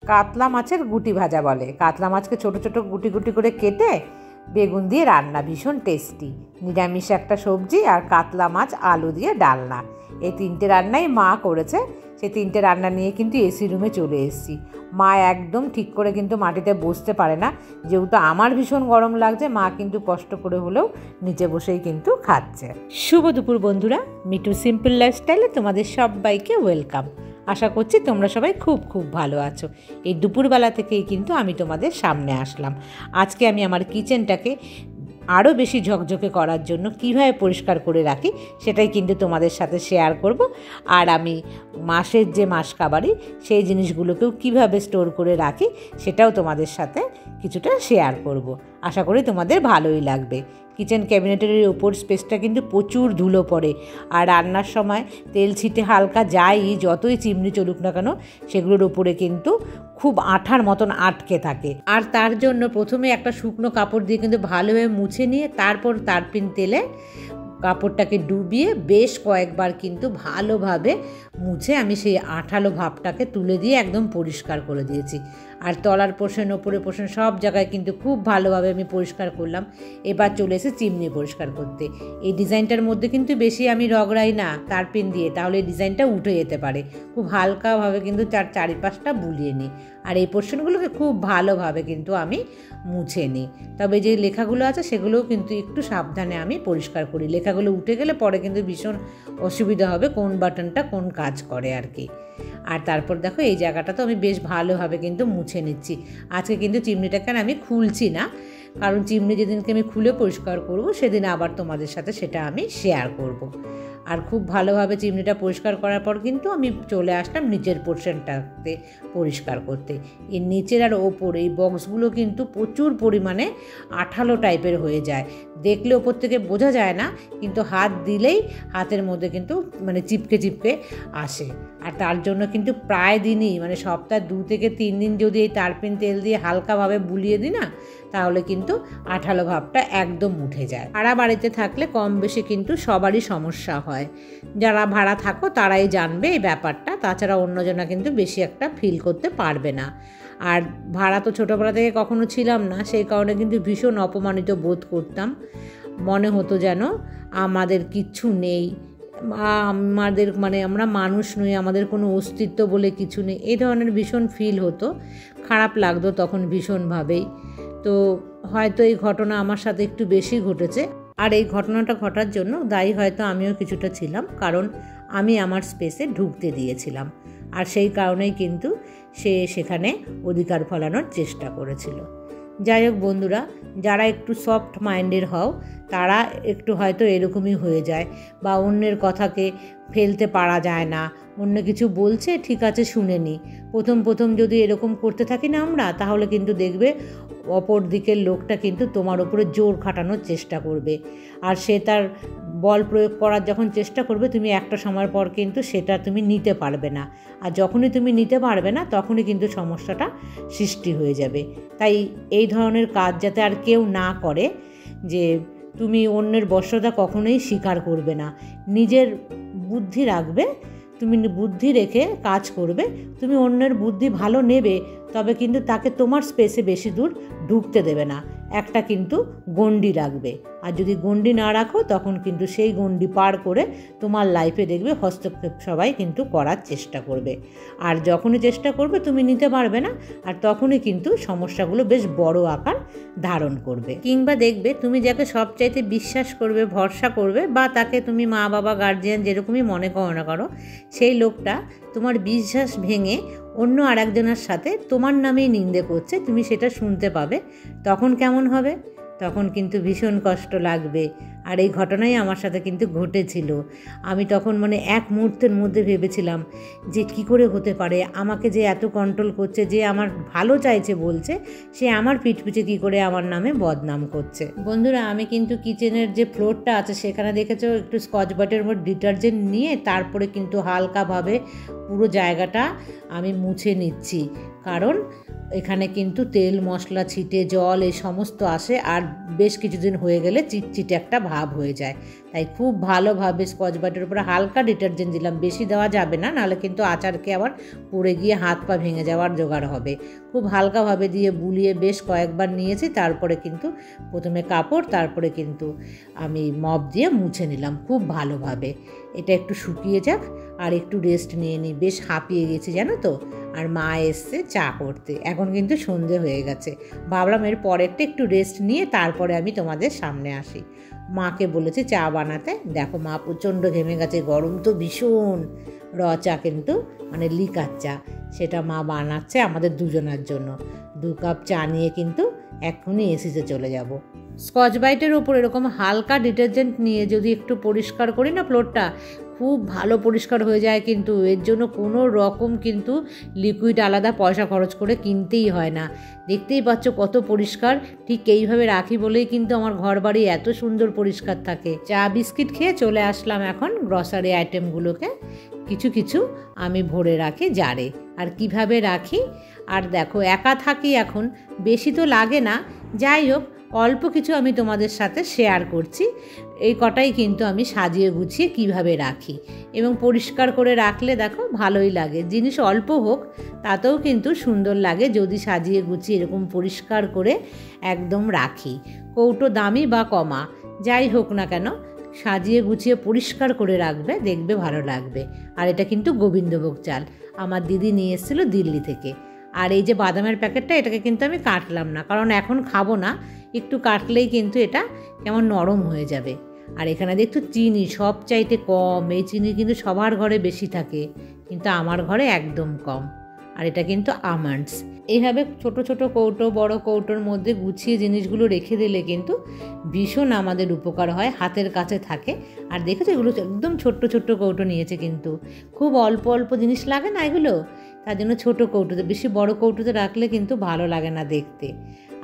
কাতলা মাছের গুটি ভাজা বলে। কাতলা মাছকে ছোট ছোট গুটি গুটি করে কেটে বেগুন দিয়ে রান্না, ভীষণ টেস্টি। নিরামিষ একটা সবজি আর কাতলা মাছ আলু দিয়ে ডালনা, এই তিনটে রান্নাই মা করেছে। সেই তিনটে রান্না নিয়ে কিন্তু এসি রুমে চলে এসেছি। মা একদম ঠিক করে কিন্তু মাটিতে বসতে পারে না, যেহেতু আমার ভীষণ গরম লাগছে। মা কিন্তু কষ্ট করে হলেও নিচে বসেই কিন্তু খাচ্ছে। শুভ দুপুর বন্ধুরা, মিঠু সিম্পল লাইফস্টাইলে তোমাদের সবাইকে ওয়েলকাম। আশা করছি তোমরা সবাই খুব খুব ভালো আছো। এই দুপুরবেলা থেকেই কিন্তু আমি তোমাদের সামনে আসলাম। আজকে আমি আমার কিচেনটাকে আরও বেশি ঝকঝকে করার জন্য কীভাবে পরিষ্কার করে রাখি সেটাই কিন্তু তোমাদের সাথে শেয়ার করব। আর আমি মাসের যে মাসকাবারি সেই জিনিসগুলোকেও কিভাবে স্টোর করে রাখি সেটাও তোমাদের সাথে কিছুটা শেয়ার করব। আশা করি তোমাদের ভালোই লাগবে। কিচেন ক্যাবিনেটের ওপর স্পেসটা কিন্তু প্রচুর ধুলো পড়ে, আর রান্নার সময় তেল ছিটে হালকা যাই যতই চিমনি চলুক না কেন সেগুলোর ওপরে কিন্তু খুব আঠার মতন আটকে থাকে। আর তার জন্য প্রথমে একটা শুকনো কাপড় দিয়ে কিন্তু ভালোভাবে মুছে নিয়ে তারপর তারপিন তেলে কাপড়টাকে ডুবিয়ে বেশ কয়েকবার কিন্তু ভালোভাবে মুছে আমি সেই আঠালো ভাবটাকে তুলে দিয়ে একদম পরিষ্কার করে দিয়েছি। আর তলার পোর্শন ওপরে পোর্শন সব জায়গায় কিন্তু খুব ভালোভাবে আমি পরিষ্কার করলাম। এবার চলে এসে চিমনি পরিষ্কার করতে। এই ডিজাইনটার মধ্যে কিন্তু বেশি আমি রগড়াই না তারপিন দিয়ে, তাহলে এই ডিজাইনটা উঠে যেতে পারে। খুব হালকাভাবে কিন্তু চারিপাশটা বুলিয়ে নিই, আর এই পোর্শনগুলোকে খুব ভালোভাবে কিন্তু আমি মুছে নিই। তবে যে লেখাগুলো আছে সেগুলোও কিন্তু একটু সাবধানে আমি পরিষ্কার করি। লেখাগুলো উঠে গেলে পরে কিন্তু ভীষণ অসুবিধা হবে কোন বাটনটা কোন কাজ করে আর কি। আর তারপর দেখো এই জায়গাটা তো আমি বেশ ভালোভাবে কিন্তু মুছে নিচ্ছি। আজকে কিন্তু চিমনিটাকে আমি খুলছি না, কারণ চিমনি যেদিনকে আমি খুলে পরিষ্কার করব সেদিন আবার তোমাদের সাথে সেটা আমি শেয়ার করব। আর খুব ভালোভাবে চিমনিটা পরিষ্কার করার পর কিন্তু আমি চলে আসলাম নিচের পোর্শনটাতে পরিষ্কার করতে। এর নিচের আর ওপর এই বক্সগুলো কিন্তু প্রচুর পরিমাণে আঠালো টাইপের হয়ে যায়, দেখলে ওপর থেকে বোঝা যায় না, কিন্তু হাত দিলেই হাতের মধ্যে কিন্তু মানে চিপকে চিপকে আসে। আর তার জন্য কিন্তু প্রায় দিনই মানে সপ্তাহে 2 থেকে 3 দিন যদি এই তারপিন তেল দিয়ে হালকাভাবে বুলিয়ে দিই না, তাহলে কিন্তু আঠালো ভাবটা একদম উঠে যায়। ভাড়া বাড়িতে থাকলে কম বেশি কিন্তু সবারই সমস্যা হয়। যারা ভাড়া থাকো তারাই জানবে এই ব্যাপারটা, তাছাড়া অন্যজনা কিন্তু বেশি একটা ফিল করতে পারবে না। আর ভাড়া তো ছোটোবেলা থেকে কখনো ছিলাম না, সেই কারণে কিন্তু ভীষণ অপমানিত বোধ করতাম। মনে হতো যেন আমাদের কিচ্ছু নেই, আমাদের মানে আমরা মানুষ নই, আমাদের কোনো অস্তিত্ব বলে কিছু নেই, এই ধরনের ভীষণ ফিল হতো। খারাপ লাগতো তখন ভীষণভাবেই। তো হয়তো এই ঘটনা আমার সাথে একটু বেশি ঘটেছে, আর এই ঘটনাটা ঘটার জন্য দায়ী হয়তো আমিও কিছুটা ছিলাম, কারণ আমি আমার স্পেসে ঢুকতে দিয়েছিলাম। আর সেই কারণেই কিন্তু সে সেখানে অধিকার ফলানোর চেষ্টা করেছিল। যাই হোক বন্ধুরা, যারা একটু সফট মাইন্ডের হও তারা একটু হয়তো এরকমই হয়ে যায়, বা অন্যের কথাকে ফেলতে পারা যায় না। অন্য কিছু বলছে, ঠিক আছে শুনে নিই। প্রথম যদি এরকম করতে থাকি না আমরা, তাহলে কিন্তু দেখবে অপর দিকের লোকটা কিন্তু তোমার উপরে জোর খাটানোর চেষ্টা করবে। আর সে তার বল প্রয়োগ করার যখন চেষ্টা করবে, তুমি একটা সময় পর কিন্তু সেটা তুমি নিতে পারবে না। আর যখনই তুমি নিতে পারবে না, তখনই কিন্তু সমস্যাটা সৃষ্টি হয়ে যাবে। তাই এই ধরনের কাজ যাতে আর কেউ না করে, যে তুমি অন্যের বশ্যতা কখনোই স্বীকার করবে না, নিজের বুদ্ধি রাখবে, তুমি বুদ্ধি রেখে কাজ করবে। তুমি অন্যের বুদ্ধি ভালো নেবে, তবে কিন্তু তাকে তোমার স্পেসে বেশি দূর ঢুকতে দেবে না। একটা কিন্তু গণ্ডি রাখবে, আর যদি গণ্ডি না রাখো তখন কিন্তু সেই গণ্ডি পার করে তোমার লাইফে দেখবে হস্তক্ষেপ সবাই কিন্তু করার চেষ্টা করবে। আর যখনই চেষ্টা করবে তুমি নিতে পারবে না, আর তখনই কিন্তু সমস্যাগুলো বেশ বড় আকার ধারণ করবে। কিংবা দেখবে তুমি যাকে সবচাইতে বিশ্বাস করবে, ভরসা করবে, বা তাকে তুমি মা বাবা গার্জিয়ান যেরকমই মনে করো না করো, সেই লোকটা তোমার বিশ্বাস ভেঙে অন্য আরেকজনের সাথে তোমার নামেই নিন্দে করছে, তুমি সেটা শুনতে পাবে। তখন কেমন হবে? তখন কিন্তু ভীষণ কষ্ট লাগবে। আর এই ঘটনাই আমার সাথে কিন্তু ঘটেছিল। আমি তখন মানে এক মুহূর্তের মধ্যে ভেবেছিলাম যে কি করে হতে পারে, আমাকে যে এত কন্ট্রোল করছে, যে আমার ভালো চাইছে বলছে, সে আমার পিঠে কী করে আমার নামে বদনাম করছে। বন্ধুরা, আমি কিন্তু কিচেনের যে ফ্লোরটা আছে সেখানে দেখেছো একটু স্কচ ব্রাইটের উপর ডিটারজেন্ট নিয়ে তারপরে কিন্তু হালকাভাবে পুরো জায়গাটা আমি মুছে নিচ্ছি, কারণ এখানে কিন্তু তেল মশলা ছিটে জল এই সমস্ত আসে, আর বেশ কিছুদিন হয়ে গেলে চিটচিটে একটা ভাব হয়ে যায়। তাই খুব ভালোভাবে স্কচ ব্রাইটের উপরে হালকা ডিটারজেন্ট দিলাম, বেশি দেওয়া যাবে না, নাহলে কিন্তু আচারকে আবার পড়ে গিয়ে হাত পা ভেঙে যাওয়ার জোগাড় হবে। খুব হালকাভাবে দিয়ে বুলিয়ে বেশ কয়েকবার নিয়েছি, তারপরে কিন্তু প্রথমে কাপড়, তারপরে কিন্তু আমি মপ দিয়ে মুছে নিলাম খুব ভালোভাবে। এটা একটু শুকিয়ে যাক আর একটু রেস্ট নিয়ে নিই, বেশ হাঁপিয়ে গেছি জানো তো। আর মা এসছে চা করতে, এখন কিন্তু সন্ধে হয়ে গেছে। ভাবলাম এর পরেরটা একটু রেস্ট নিয়ে তারপরে আমি তোমাদের সামনে আসি। মাকে বলেছি চা বানাতে, দেখো মা প্রচণ্ড ঘেমে গেছে, গরম তো ভীষণ। চা কিন্তু মানে লিকার চা, সেটা মা বানাচ্ছে আমাদের দুজনের জন্য। 2 কাপ চা নিয়ে কিন্তু এক্ষুনি এসিতে চলে যাব। স্কচ ব্রাইটের ওপর এরকম হালকা ডিটারজেন্ট নিয়ে যদি একটু পরিষ্কার করি না ফ্লোরটা, খুব ভালো পরিষ্কার হয়ে যায়। কিন্তু এর জন্য কোনো রকম কিন্তু লিকুইড আলাদা পয়সা খরচ করে কিনতেই হয় না। দেখতেই পাচ্ছ কত পরিষ্কার। ঠিক এইভাবে রাখি বলেই কিন্তু আমার ঘর বাড়ি এত সুন্দর পরিষ্কার থাকে। চা বিস্কিট খেয়ে চলে আসলাম এখন গ্রসারি আইটেমগুলোকে কিছু কিছু আমি ভরে রাখি জারে। আর কিভাবে রাখি, আর দেখো একা থাকি এখন, বেশি তো লাগে না, যাই হোক অল্প কিছু আমি তোমাদের সাথে শেয়ার করছি। এই কটাই কিন্তু আমি সাজিয়ে গুছিয়ে কিভাবে রাখি, এবং পরিষ্কার করে রাখলে দেখো ভালোই লাগে। জিনিস অল্প হোক তাতেও কিন্তু সুন্দর লাগে যদি সাজিয়ে গুছিয়ে এরকম পরিষ্কার করে একদম রাখি। কৌটো দামি বা কমা যাই হোক না কেন, সাজিয়ে গুছিয়ে পরিষ্কার করে রাখবে, দেখবে ভালো লাগবে। আর এটা কিন্তু গোবিন্দভোগ চাল, আমার দিদি নিয়ে এসেছিলো দিল্লি থেকে। আর এই যে বাদামের প্যাকেটটা, এটাকে কিন্তু আমি কাটলাম না, কারণ এখন খাবো না, একটু কাটলেই কিন্তু এটা কেমন নরম হয়ে যাবে। আর এখানে দেখতো চিনি সবচাইতে কম, এই চিনি কিন্তু সবার ঘরে বেশি থাকে, কিন্তু আমার ঘরে একদম কম। আর এটা কিন্তু আমন্ডস। এইভাবে ছোট ছোট কৌটো বড় কৌটোর মধ্যে গুছিয়ে জিনিসগুলো রেখে দিলে কিন্তু ভীষণ আমাদের উপকার হয়, হাতের কাছে থাকে। আর দেখেছো এগুলো একদম ছোট্ট ছোট্ট কৌটো নিয়েছে, কিন্তু খুব অল্প অল্প জিনিস লাগে না এগুলো, তার জন্য ছোট কৌটোতে, বেশি বড় কৌটোতে রাখলে কিন্তু ভালো লাগে না দেখতে।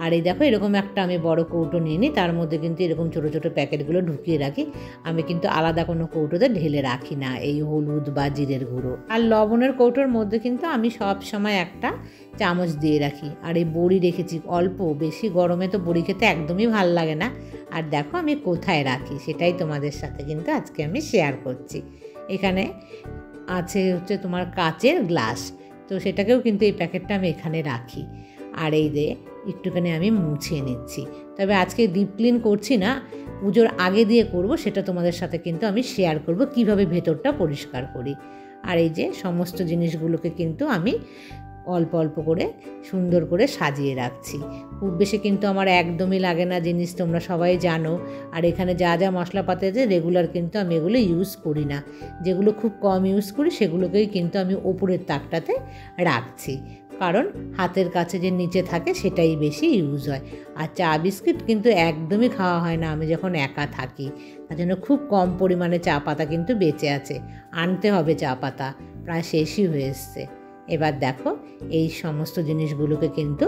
আর এই দেখো এরকম একটা আমি বড় কৌটো নিয়ে নিই, তার মধ্যে কিন্তু এরকম ছোটো ছোটো প্যাকেটগুলো ঢুকিয়ে রাখি। আমি কিন্তু আলাদা কোনো কৌটোতে ঢেলে রাখি না এই হলুদ বা জিরের গুঁড়ো। আর লবণের কৌটোর মধ্যে কিন্তু আমি সব সময় একটা চামচ দিয়ে রাখি। আর এই বড়ি রেখেছি অল্প, বেশি গরমে তো বড়ি খেতে একদমই ভাল লাগে না। আর দেখো আমি কোথায় রাখি সেটাই তোমাদের সাথে কিন্তু আজকে আমি শেয়ার করছি। এখানে আছে হচ্ছে তোমার কাচের গ্লাস, তো সেটাকেও কিন্তু এই প্যাকেটটা আমি এখানে রাখি। আর এই যে একটুখানি আমি মুছে নিচ্ছি, তবে আজকে ডিপ ক্লিন করছি না, পুজোর আগে দিয়ে করব, সেটা তোমাদের সাথে কিন্তু আমি শেয়ার করব কিভাবে ভেতরটা পরিষ্কার করি। আর এই যে সমস্ত জিনিসগুলোকে কিন্তু আমি অল্প অল্প করে সুন্দর করে সাজিয়ে রাখছি। খুব বেশি কিন্তু আমার একদমই লাগে না জিনিস, তোমরা সবাই জানো। আর এখানে যা যা মশলাপাতি আছে রেগুলার কিন্তু আমি এগুলো ইউজ করি না, যেগুলো খুব কম ইউজ করি সেগুলোকেই কিন্তু আমি ওপরের তাকটাতে রাখছি, কারণ হাতের কাছে যে নিচে থাকে সেটাই বেশি ইউজ হয়। আর চা বিস্কিট কিন্তু একদমই খাওয়া হয় না আমি যখন একা থাকি, তার জন্য খুব কম পরিমাণে চা পাতা কিন্তু বেঁচে আছে, আনতে হবে চা পাতা, প্রায় শেষই হয়ে এসছে। এবার দেখো এই সমস্ত জিনিসগুলোকে কিন্তু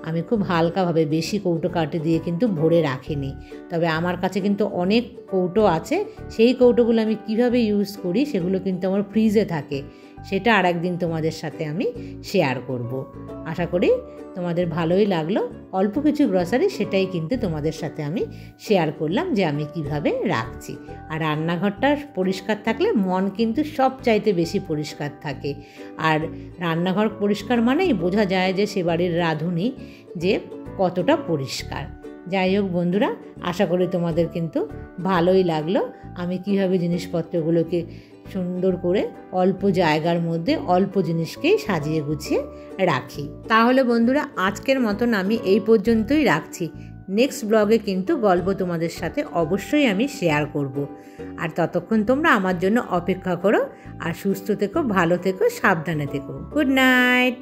আমি খুব হালকাভাবে, বেশি কৌটো কাটে দিয়ে কিন্তু ভরে রাখিনি, তবে আমার কাছে কিন্তু অনেক কৌটো আছে। সেই কৌটোগুলো আমি কিভাবে ইউজ করি সেগুলো কিন্তু আমার ফ্রিজে থাকে, সেটা আর একদিন তোমাদের সাথে আমি শেয়ার করব। আশা করি তোমাদের ভালোই লাগলো। অল্প কিছু গ্রসারি, সেটাই কিন্তু তোমাদের সাথে আমি শেয়ার করলাম যে আমি কিভাবে রাখছি। আর রান্নাঘরটা পরিষ্কার থাকলে মন কিন্তু সব চাইতে বেশি পরিষ্কার থাকে। আর রান্নাঘর পরিষ্কার মানেই বোঝা যায় যে সে বাড়ির রাঁধুনি যে কতটা পরিষ্কার। যাই হোক বন্ধুরা, আশা করি তোমাদের কিন্তু ভালোই লাগলো আমি কিভাবে জিনিসপত্রগুলোকে সুন্দর করে অল্প জায়গার মধ্যে অল্প জিনিসকেই সাজিয়ে গুছিয়ে রাখি। তাহলে বন্ধুরা আজকের মতন আমি এই পর্যন্তই রাখছি। নেক্সট ব্লগে কিন্তু গল্প তোমাদের সাথে অবশ্যই আমি শেয়ার করব। আর ততক্ষণ তোমরা আমার জন্য অপেক্ষা করো। আর সুস্থ থেকো, ভালো থেকো, সাবধানে থেকো। Good night.